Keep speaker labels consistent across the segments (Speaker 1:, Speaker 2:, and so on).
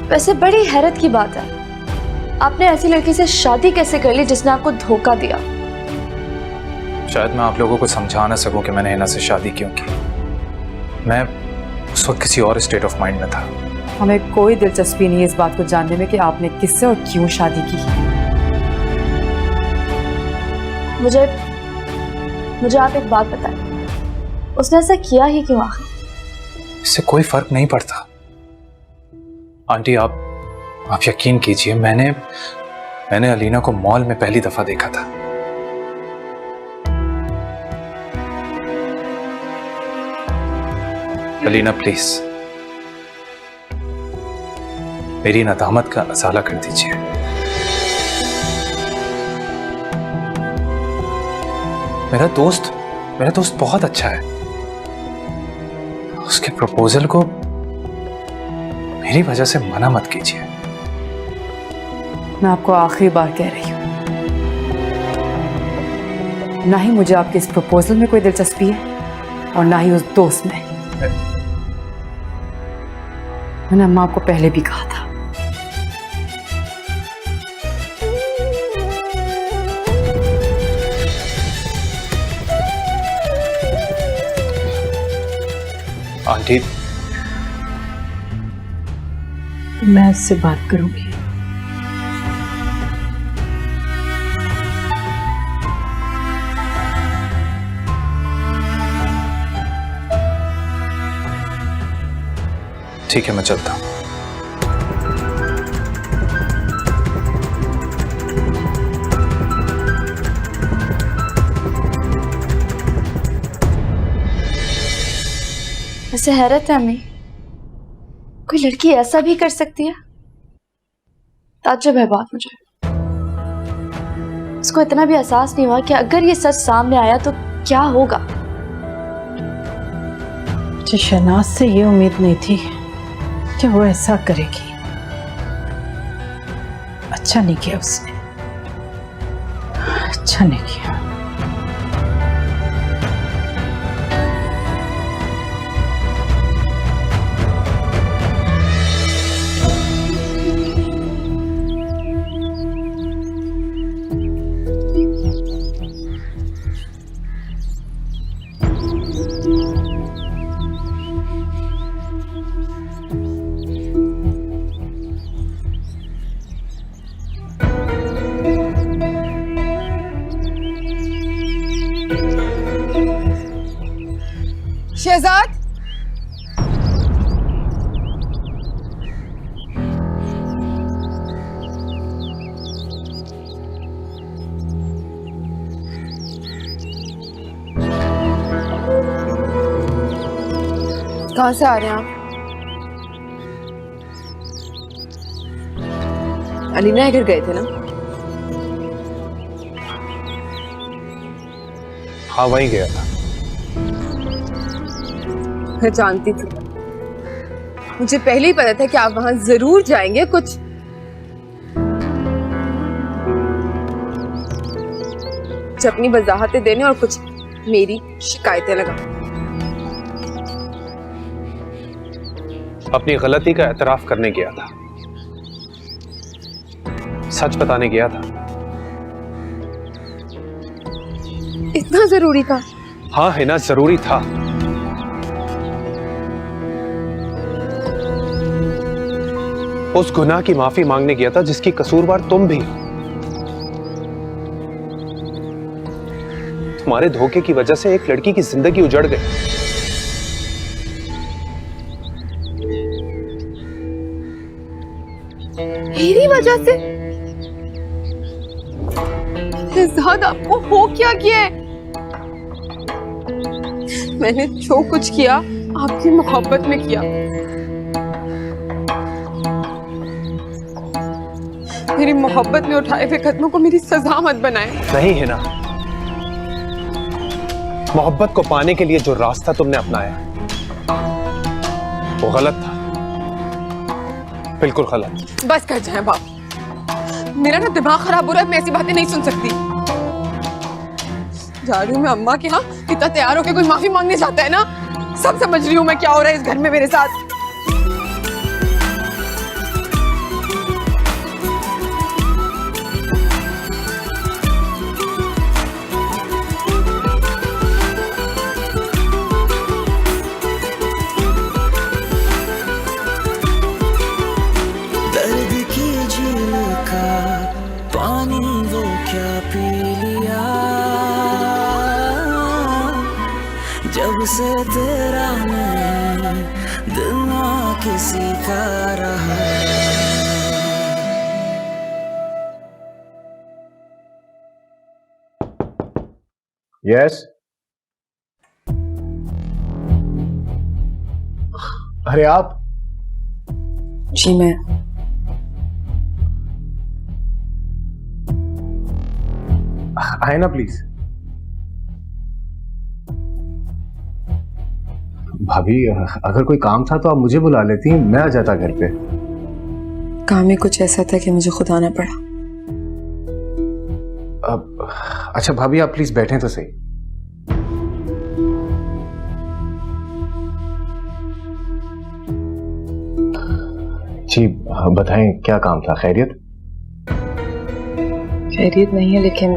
Speaker 1: वैसे बड़ी हैरत की बात है, आपने ऐसी लड़की से शादी कैसे कर ली जिसने आपको धोखा दिया?
Speaker 2: शायद मैं आप लोगों को समझा ना सकूं कि मैंने हिना से शादी क्यों की। मैं उस वक्त किसी और स्टेट ऑफ माइंड में था।
Speaker 3: हमें कोई दिलचस्पी नहीं है इस बात को जानने में कि आपने किससे और क्यों शादी की।
Speaker 1: मुझे आप एक बात बताएं, उसने ऐसा किया ही क्यों आखिर?
Speaker 2: इससे कोई फर्क नहीं पड़ता आंटी। आप यकीन कीजिए, मैंने अलीना को मॉल में पहली दफा देखा था। अलीना प्लीज मेरी नदामत का अज़ाला कर दीजिए। मेरा दोस्त बहुत अच्छा है। उसके प्रपोजल को मेरी वजह से मना मत कीजिए।
Speaker 3: मैं आपको आखिरी बार कह रही हूं, ना ही मुझे आपके इस प्रपोजल में कोई दिलचस्पी है और ना ही उस दोस्त में। मैंने अम्मा आपको पहले भी कहा था।
Speaker 2: आंटी
Speaker 4: मैं उससे बात करूंगी।
Speaker 2: ठीक है, मैं चलता हूं।
Speaker 1: वैसे हैरत है हमें, कोई लड़की ऐसा भी कर सकती है। ताज्जुब है बात मुझे। उसको इतना भी एहसास नहीं हुआ कि अगर ये सच सामने आया तो क्या होगा।
Speaker 4: मुझे शहनाज से ये उम्मीद नहीं थी कि वो ऐसा करेगी। अच्छा नहीं किया उसने, अच्छा नहीं किया।
Speaker 3: शहजाद, कहाँ से आ रहे हैं आप? अलीना घर गए थे ना?
Speaker 2: हाँ, वहीं गया था।
Speaker 5: मैं जानती थी, मुझे पहले ही पता था कि आप वहां जरूर जाएंगे। कुछ अपनी वजाहतें देने और कुछ मेरी शिकायतें लगा।
Speaker 6: अपनी गलती का एतराफ करने गया था, सच बताने गया था।
Speaker 5: इतना जरूरी था?
Speaker 6: हाँ हिना, जरूरी था। उस गुनाह की माफी मांगने गया था जिसकी कसूरवार तुम भी हो। तुम्हारे धोखे की वजह से एक लड़की की जिंदगी उजड़ गई।
Speaker 5: मेरी वजह से? शहजाद, आपको हो क्या किया है? मैंने जो कुछ किया आपकी मोहब्बत में किया। मेरी मोहब्बत में उठाए हुए कदमों को मेरी सजा मत बनाए।
Speaker 6: नहीं है ना, मोहब्बत को पाने के लिए जो रास्ता तुमने अपनाया वो गलत था, बिल्कुल गलत।
Speaker 5: बस कर जाए बाप, मेरा ना दिमाग खराब हो रहा है। मैं ऐसी बातें नहीं सुन सकती। जा रही हूँ मैं अम्मा के यहाँ। इतना तैयार होके कोई माफी मांगने जाता है ना? सब समझ रही हूँ मैं क्या हो रहा है इस घर में मेरे साथ।
Speaker 7: से तेरा मैं दिल ना किसी का रहा।
Speaker 6: यस। अरे आप।
Speaker 3: जी मैं
Speaker 6: आए ना प्लीज। भाभी अगर कोई काम था तो आप मुझे बुला लेती, मैं आ जाता घर पे।
Speaker 3: काम ही कुछ ऐसा था कि मुझे खुद आना पड़ा।
Speaker 6: अच्छा भाभी आप प्लीज बैठें तो सही। जी बताएं क्या काम था? खैरियत?
Speaker 3: खैरियत नहीं है लेकिन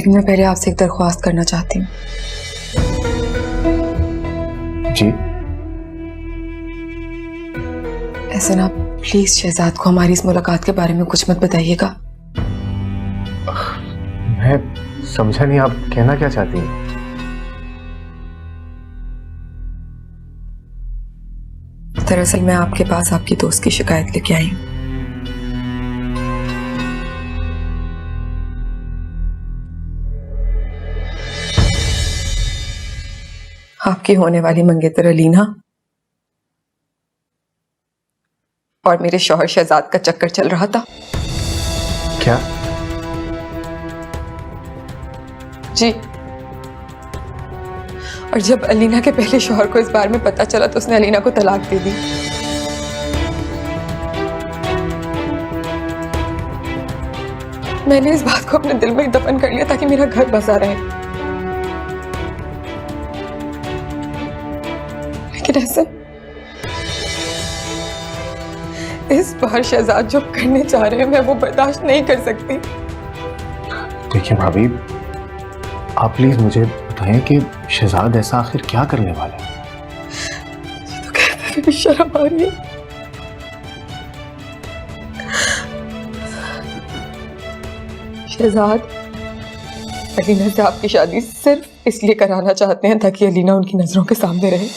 Speaker 3: मैं पहले आपसे एक दरख्वास्त करना चाहती हूँ।
Speaker 6: जी।
Speaker 3: ऐसा ना प्लीज शहजाद को हमारी इस मुलाकात के बारे में कुछ मत बताइएगा।
Speaker 6: मैं समझा नहीं, आप कहना क्या चाहती हैं?
Speaker 3: दरअसल मैं आपके पास आपकी दोस्त की शिकायत लेके आई हूँ। आपकी होने वाली मंगेतर अलीना और मेरे शौहर शहजाद का चक्कर चल रहा था।
Speaker 6: क्या?
Speaker 3: जी। और जब अलीना के पहले शौहर को इस बारे में पता चला तो उसने अलीना को तलाक दे दी। मैंने इस बात को अपने दिल में ही दफन कर लिया ताकि मेरा घर बसा रहे, लेकिन ऐसे इस बार शहजाद जो करने चाह रहे हैं मैं वो बर्दाश्त नहीं कर सकती।
Speaker 6: देखिए भाभी आप प्लीज मुझे बताएं कि शहजाद ऐसा आखिर क्या करने वाला है?
Speaker 3: तो कहते भी शर्म आ रही है। शहजाद अलीना से आपकी शादी सिर्फ इसलिए कराना चाहते हैं ताकि अलीना उनकी नजरों के सामने रहे,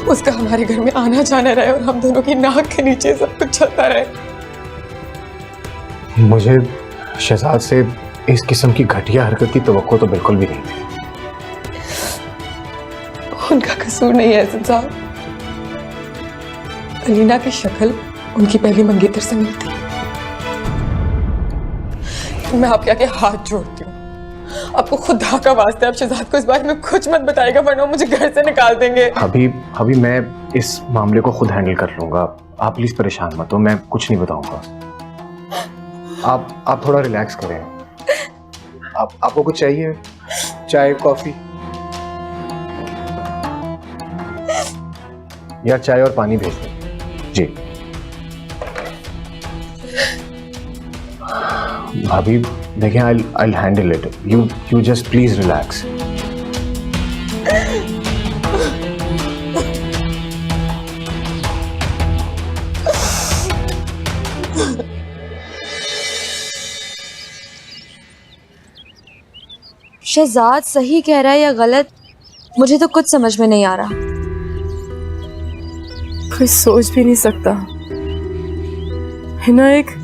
Speaker 3: उसका हमारे घर में आना जाना रहे और हम दोनों की नाक के नीचे सब कुछ चलता रहे।
Speaker 6: मुझे शहजाद से इस किस्म की घटिया हरकत की तवक्को तो बिल्कुल भी नहीं थी।
Speaker 3: उनका कसूर नहीं है साहब। अलीना की शक्ल उनकी पहली मंगेतर से मिलती। मैं आपके आगे हाथ जोड़ती हूँ, आपको खुदा का वास्ते आप शहजाद को इस बारे में कुछ मत बताइएगा वरना मुझे घर से निकाल देंगे।
Speaker 6: अभी मैं इस मामले को खुद हैंडल कर लूंगा, आप प्लीज परेशान मत हो, मैं कुछ नहीं बताऊंगा। आप थोड़ा रिलैक्स करें। आपको कुछ चाहिए? चाय, कॉफी या चाय और पानी भेज दें? जी भाभी देखें, I'll handle it. You just please relax.
Speaker 1: Shahzad सही कह रहा है या गलत, मुझे तो कुछ समझ में नहीं आ रहा।
Speaker 8: कोई सोच भी नहीं सकता है ना, एक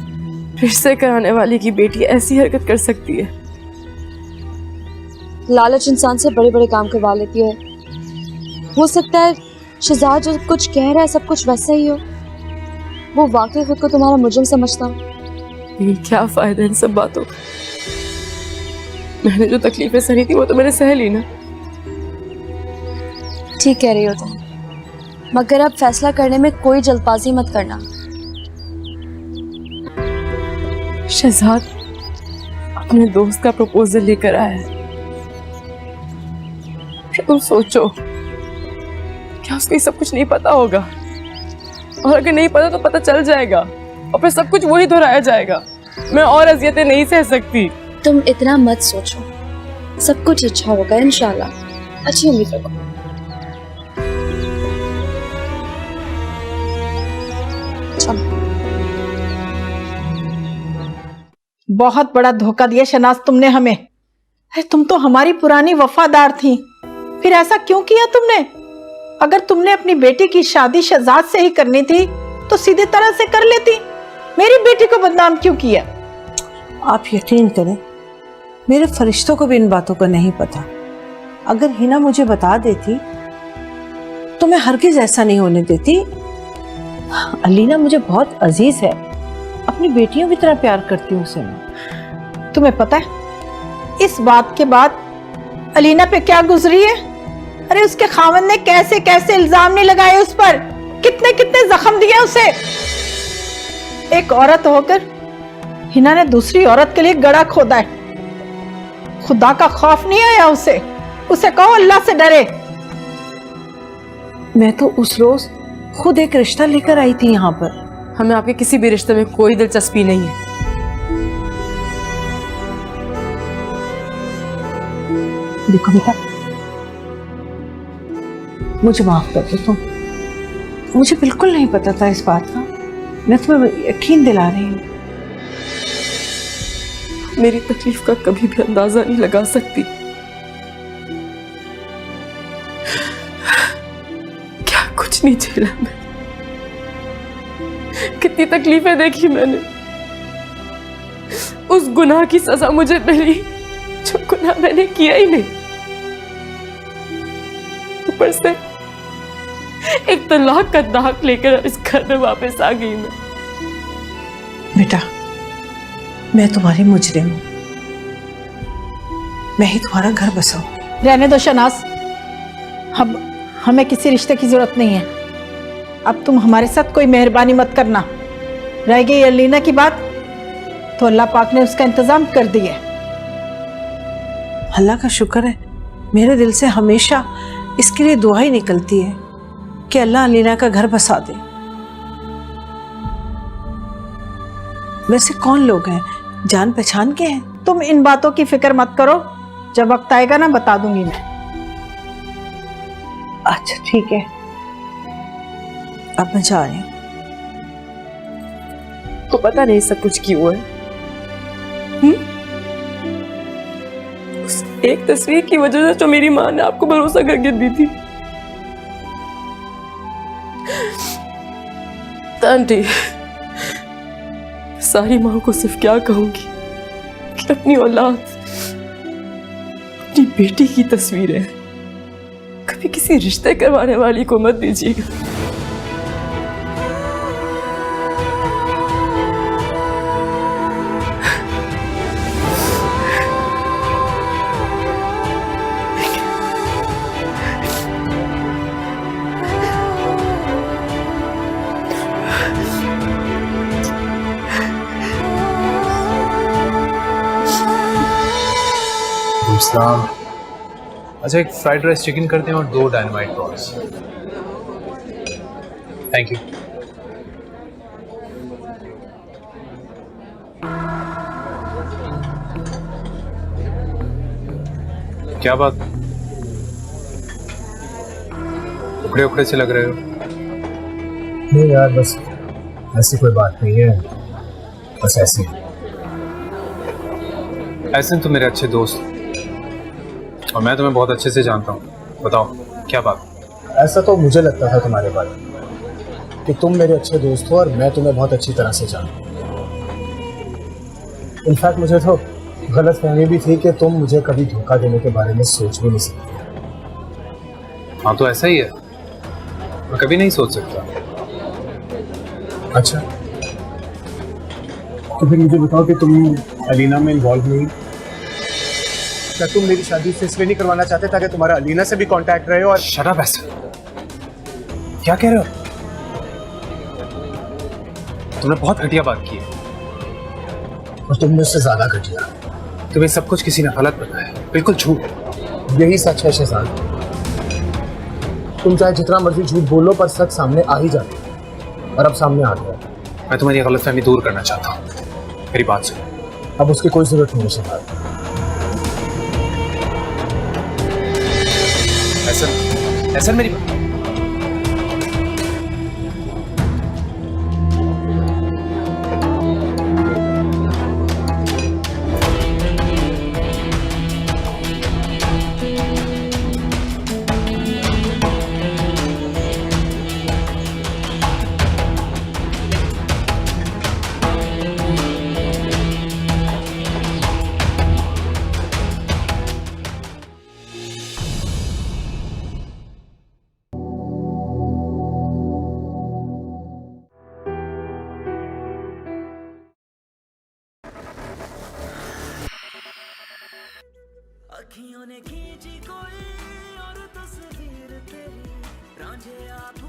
Speaker 8: रिश्ते कराने वाली की बेटी ऐसी हरकत कर सकती है।
Speaker 1: लालच इंसान से बड़े बड़े काम करवा लेती है। हो सकता है शहजाद जो कुछ कह रहा है सब कुछ वैसा ही हो, वो वाकई खुद को तुम्हारा मुजरिम समझता हो।
Speaker 8: ये क्या फायदा इन सब बातों का? मैंने जो तकलीफें सही थी वो तो मैंने सह ली ना।
Speaker 1: ठीक कह रही हो तुम, मगर अब फैसला करने में कोई जल्दबाजी मत करना।
Speaker 8: शहजाद अपने दोस्त का प्रपोजल लेकर आया है। तुम सोचो क्या उसको ये सब कुछ नहीं पता होगा, और अगर नहीं पता तो पता चल जाएगा और फिर सब कुछ वही दोहराया जाएगा। मैं और अजियतें नहीं सह सकती।
Speaker 1: तुम इतना मत सोचो, सब कुछ अच्छा होगा इंशाल्लाह। अच्छी उम्मीद रखो।
Speaker 4: बहुत बड़ा धोखा दिया शनाज तुमने हमें। अरे तुम तो हमारी पुरानी वफादार थी, फिर ऐसा क्यों किया तुमने? अगर तुमने अपनी बेटी की शादी शहजाद से ही करनी थी तो सीधे तरह से कर लेती। मेरी बेटी को बदनाम क्यों किया?
Speaker 9: आप यकीन करें, मेरे फरिश्तों को भी इन बातों का नहीं पता। अगर हिना मुझे बता देती तो मैं हरगिज ऐसा नहीं होने देती। अलीना मुझे बहुत अजीज है, अपनी बेटियों की तरह प्यार करती हूँ उसे मैं।
Speaker 4: तुम्हें पता है इस बात के बाद अलीना पे क्या गुजरी है? अरे उसके खावंद ने कैसे कैसे इल्जाम नहीं लगाए उस पर, कितने कितने जख्म दिए उसे। एक औरत होकर हिना ने दूसरी औरत के लिए गड़ा खोदा है। खुदा का खौफ नहीं आया उसे? उसे कहो अल्लाह से डरे।
Speaker 9: मैं तो उस रोज खुद एक रिश्ता लेकर आई थी यहाँ पर।
Speaker 8: हमें आपके किसी भी रिश्ते में कोई दिलचस्पी नहीं है।
Speaker 9: देखो बेटा, मुझे माफ कर दो तुम। मुझे बिल्कुल नहीं पता था इस बात का, मैं तुम्हें यकीन दिला रही हूँ।
Speaker 8: मेरी तकलीफ का कभी भी अंदाजा नहीं लगा सकती। क्या कुछ नहीं झेला मैं, कितनी तकलीफें देखी मैंने। उस गुनाह की सजा मुझे मिली जो गुनाह मैंने किया ही नहीं। ऊपर से एक तलाक का दाग लेकर इस घर में वापस आ गई मैं।
Speaker 9: बेटा, मैं तुम्हारी मुजरिम हूं, मैं ही तुम्हारा घर बसाऊं।
Speaker 4: रहने दो शनाज, हमें किसी रिश्ते की जरूरत नहीं है। अब तुम हमारे साथ कोई मेहरबानी मत करना। रह गई अलीना की बात तो अल्लाह पाक ने उसका इंतजाम कर दिया।
Speaker 9: अल्लाह का शुक्र है, मेरे दिल से हमेशा इसके लिए दुआ ही निकलती है कि अल्लाह अलीना का घर बसा दे। वैसे कौन लोग हैं, जान पहचान के हैं?
Speaker 4: तुम इन बातों की फिक्र मत करो, जब वक्त आएगा ना बता दूंगी मैं।
Speaker 9: अच्छा ठीक है, अब मैं जा रही हूँ।
Speaker 8: तो पता नहीं सब कुछ क्यों है। उस एक तस्वीर की वजह से जो मेरी माँ ने आपको भरोसा करके दी थी। आंटी, सारी माँ को सिर्फ क्या कहूंगी कि अपनी औलाद, अपनी बेटी की तस्वीरें कभी किसी रिश्ते करवाने वाली को मत दीजिएगा।
Speaker 2: अच्छा, एक फ्राइड राइस चिकन करते हैं और 2 डायनामाइट प्रॉन्स। Thank you. क्या बात, उखड़े उखड़े से लग रहे हो?
Speaker 6: नहीं यार, बस ऐसी कोई बात नहीं है, बस ऐसी है।
Speaker 2: ऐसे तो मेरे अच्छे दोस्त और मैं तुम्हें बहुत अच्छे से जानता हूँ। बताओ क्या बात?
Speaker 6: ऐसा तो मुझे लगता था तुम्हारे बारे में कि तुम मेरे अच्छे दोस्त हो और मैं तुम्हें बहुत अच्छी तरह से जानता हूँ। इनफैक्ट मुझे तो गलत फहमी भी थी कि तुम मुझे कभी धोखा देने के बारे में सोच भी नहीं सकते।
Speaker 2: हाँ तो ऐसा ही है, मैं कभी नहीं सोच सकता।
Speaker 6: अच्छा, तो फिर मुझे बताओ कि तुम अलीना में इन्वॉल्व नहीं? क्या तुम मेरी शादी से इसलिए नहीं करवाना चाहते ताकि तुम्हारा अलीना से भी कांटेक्ट रहे? और
Speaker 2: शट अप, ऐसा क्या कह रहे हो? तुमने बहुत घटिया बात की है।
Speaker 6: और तुमने उससे ज्यादा घटिया।
Speaker 2: तुम्हें सब कुछ किसी ने गलत बताया, बिल्कुल झूठ।
Speaker 6: यही सच है शहजाद, तुम चाहे जितना मर्जी झूठ बोलो पर सच सामने आ ही जाती है, और अब सामने आ गया।
Speaker 2: मैं तुम्हारी गलतफहमी दूर करना चाहता हूँ, मेरी बात सुनो।
Speaker 6: अब उसकी कोई जरूरत नहीं है शहजाद।
Speaker 2: ऐसा मेरी बात,
Speaker 7: मुझे आप